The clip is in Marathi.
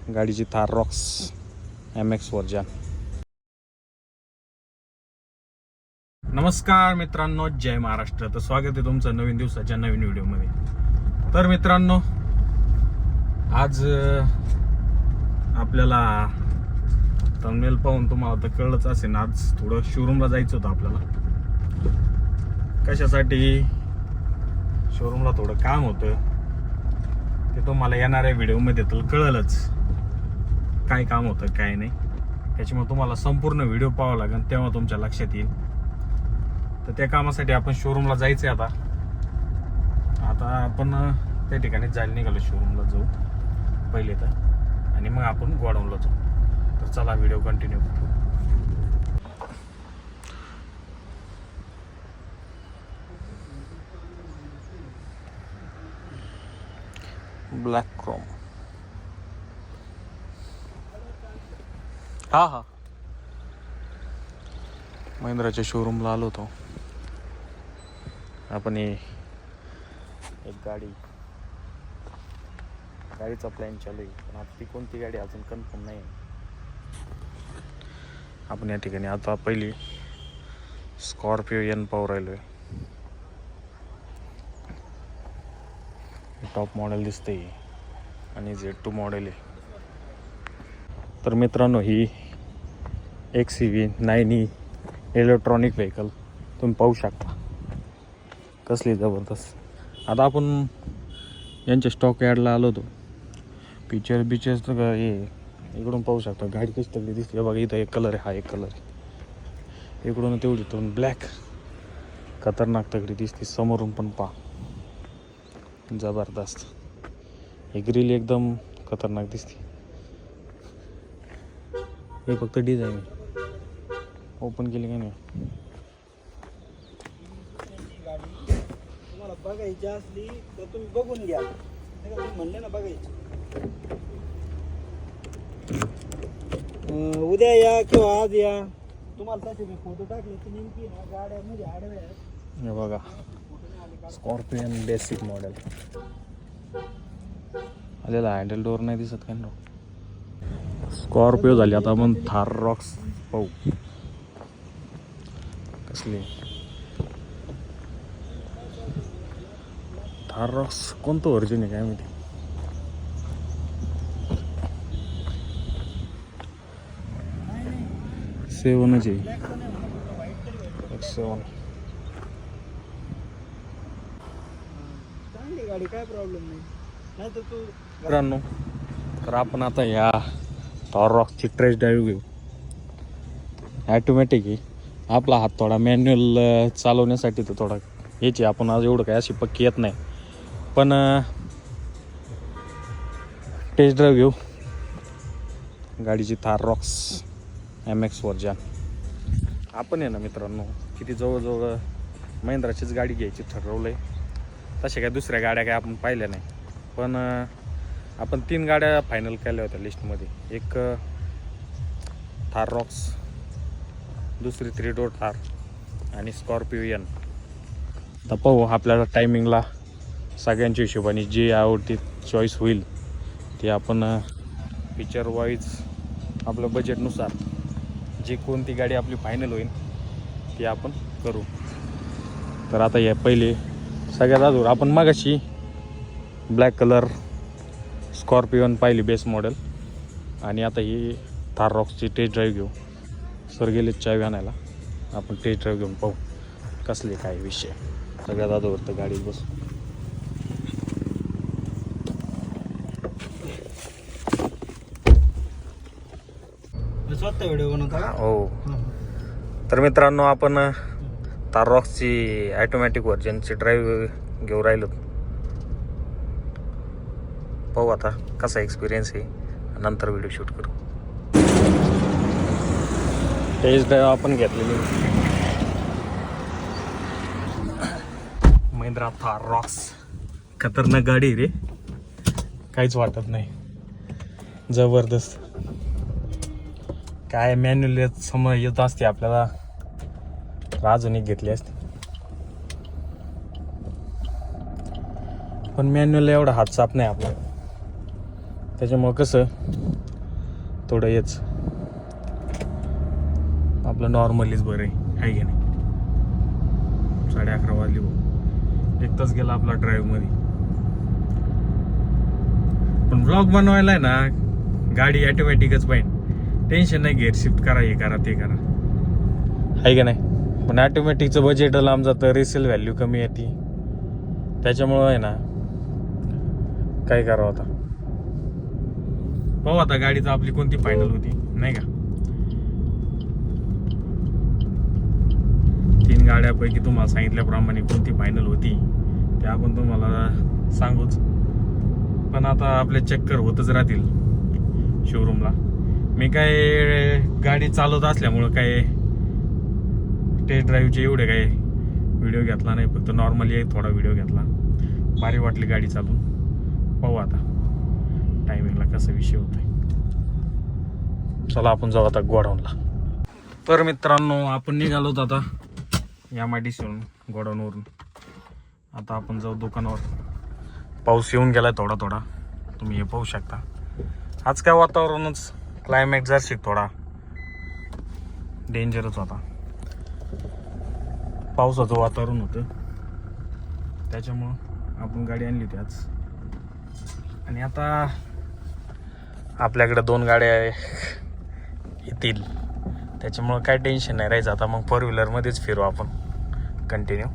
गाडीची थार रॉक्स MX वर्जन. नमस्कार मित्रांनो, जय महाराष्ट्र. तर स्वागत आहे तुमचं नवीन दिवसाच्या नवीन व्हिडिओमध्ये. तर मित्रांनो, आज आपल्याला थंबनेल पाहून तुम्हाला तर कळलंच असेल, आज थोडं शोरूमला जायचं होतं आपल्याला. कशासाठी शोरूमला थोडं काम होतं ते तुम्हाला येणाऱ्या व्हिडिओमध्ये तर कळलंच काय काम होतं काय नाही. त्याच्यामुळे तुम्हाला संपूर्ण व्हिडिओ पाहावा लागेल, तेव्हा तुमच्या लक्षात येईल. तर त्या कामासाठी आपण शोरूमला जायचं आहे. आता आपण त्या ठिकाणी जायला निघालो. शोरूमला जाऊ पहिले तर, आणि मग आपण गोडाऊनला जाऊ. तर चला व्हिडिओ कंटिन्यू करू. Black Chrome. हा महिंद्राच्या शोरूमला आलो होतो आपण. एक गाडीचा प्लॅन चालू आहे, पण आता ती कोणती गाडी अजून कन्फर्म नाही आहे. आपण या ठिकाणी आता पहिली स्कॉर्पिओ एन पाहू राहिलोय. टॉप मॉडेल दिसते आणि Z2 मॉडेल आहे. तर मित्रांनो, ही XEV 9e इलेक्ट्रॉनिक व्हेकल तुम्ही पाहू शकता कसली जबरदस्त. आता आपण यांच्या स्टॉक यार्डला आलो होतो. फीचर्स तर हे इकडून पाहू शकता. गाडी कशी तगडी दिसते बघा. इथं एक कलर आहे, हा एक कलर आहे. इकडून तेवढी तो ब्लॅक खतरनाक तगडी दिसते. समोरून पण पहा, जबरदस्त. हे ग्रिल एकदम खतरनाक दिसते. हे फक्त डिझाईन आहे, ओपन केली काय नाही. तुम्हाला बघायची असली तर तुम्ही बघून घ्या, तुम्ही म्हणले ना बघायची. उद्या या किंवा आज या, तुम्हाला तसे मी फोटो टाकले तर नेमकी ना गाड्यामध्ये आडव्या आहेत. हे बघा, स्कॉर्पियन बेसिक मॉडेल आलेला. हँडल डोअर नाही दिसत काय ना. स्कॉर्पिओ झाली. आता आपण थार रॉक्स पाहू कसली. थार रॉक्स कोणतं व्हर्जन आहे काय माहिती. X7 चांगली गाडी, काय प्रॉब्लेम नाही तर तू. मित्रांनो, तर आपण आता या थार रॉक्सची टेस्ट ड्राईव्ह घेऊ. ॲटोमॅटिक आहे. आपला हात थोडा मॅन्युअल चालवण्यासाठी तर थोडा याची आपण आज एवढं काय अशी पक्की येत नाही, पण टेस्ट ड्राईव्ह घेऊ गाडीची थार रॉक्स MX वर्जन. आपण आहे ना मित्रांनो, किती जवळजवळ महिंद्राचीच गाडी घ्यायची ठरवलं आहे. तशा काय दुसऱ्या गाड्या काय आपण पाहिल्या नाही, पण आपण 3 गाड्या फायनल केल्या होत्या लिस्टमध्ये. एक थार रॉक्स, दुसरी 3 डोर थार आणि स्कॉर्पिओ एन. तर पाहू आपल्याला टायमिंगला सगळ्यांच्या हिशोबाने जी आवडती चॉईस होईल ती आपण फीचर वाईज आपल्या बजेटनुसार जी कोणती गाडी आपली फायनल होईल ती आपण करू. तर आता या पहिले सगळ्यात अजून आपण मागाशी ब्लॅक कलर स्कॉर्पिओन पाहिली बेस मॉडेल, आणि आता ही थार रॉक्सची टेस्ट ड्राईव्ह घेऊ. सर गेले चावी आणायला. आपण टेस्ट ड्राईव्ह घेऊन पाहू कसले काय विषय. सगळ्यात अगोदर तर गाडीत बसू. स्वतः व्हिडिओ बनवता का? हो. तर मित्रांनो, आपण थार रॉक्सची ॲटोमॅटिक व्हर्जनची ड्राईव्ह घेऊ राहिलो. पाहू आता कसा एक्सपिरियन्स आहे, नंतर व्हिडिओ शूट करू. टेस्ट ड्राईव्ह आपण घेतलेली महिंद्रा थार रॉक्स. खतरनाक गाडी रे, काहीच वाटत नाही. जबरदस्त. काय मॅन्युअल समज येत असते आपल्याला, अजून एक घेतली असते, पण मॅन्युअल एवढा हात साफ नाही आपला. त्याच्यामुळं कसं थोडं हेच आपलं नॉर्मलीच बरं आहे की नाही. 11:30 वाजली भाऊ, 1 तास गेला आपला ड्राईव्हमध्ये. पण ब्लॉग बनवायला आहे ना गाडी ॲटोमॅटिकच पाहिजे, टेन्शन नाही गिअर शिफ्ट करा, हे करा ते करा, आहे की नाही. पण ॲटोमॅटिकचं बजेट लांब जातं, रिसेल व्हॅल्यू कमी येते. त्याच्यामुळं आहे ना काय करावं आता, पाहू आता गाडी तर आपली कोणती फायनल होती नाही का. 3 गाड्यापैकी तुम्हाला सांगितल्याप्रमाणे कोणती फायनल होती ते आपण तुम्हाला सांगूच. पण आता आपले चक्कर होतच राहतील शोरूमला. मी काय गाडी चालवत असल्यामुळं काय टेस्ट ड्राईव्हचे एवढे काय व्हिडिओ घेतला नाही, फक्त नॉर्मली थोडा व्हिडिओ घेतला. भारी वाटली गाडी चालून. पाहू आता टायमिंगला कसा विषय होतोय. चला आपण जाऊ आता गोडाऊनला. तर मित्रांनो आपण निघालोत आता MIDCहून, गोडाऊनवरून. आता आपण जाऊ दुकानावर. पाऊस येऊन गेलाय थोडा थोडा, तुम्ही हे पाहू शकता. आज काय वातावरणच क्लायमॅक्स जरशी थोडा डेंजरच होता, पावसाचं वातावरण होतं. त्याच्यामुळं आपण गाडी आणली होती आज. आणि आता आपल्याकडे 2 गाड्या येतील, त्याच्यामुळं काय टेन्शन नाही राहायचं. आता मग 4 व्हीलरमध्येच फिरू आपण कंटिन्यू.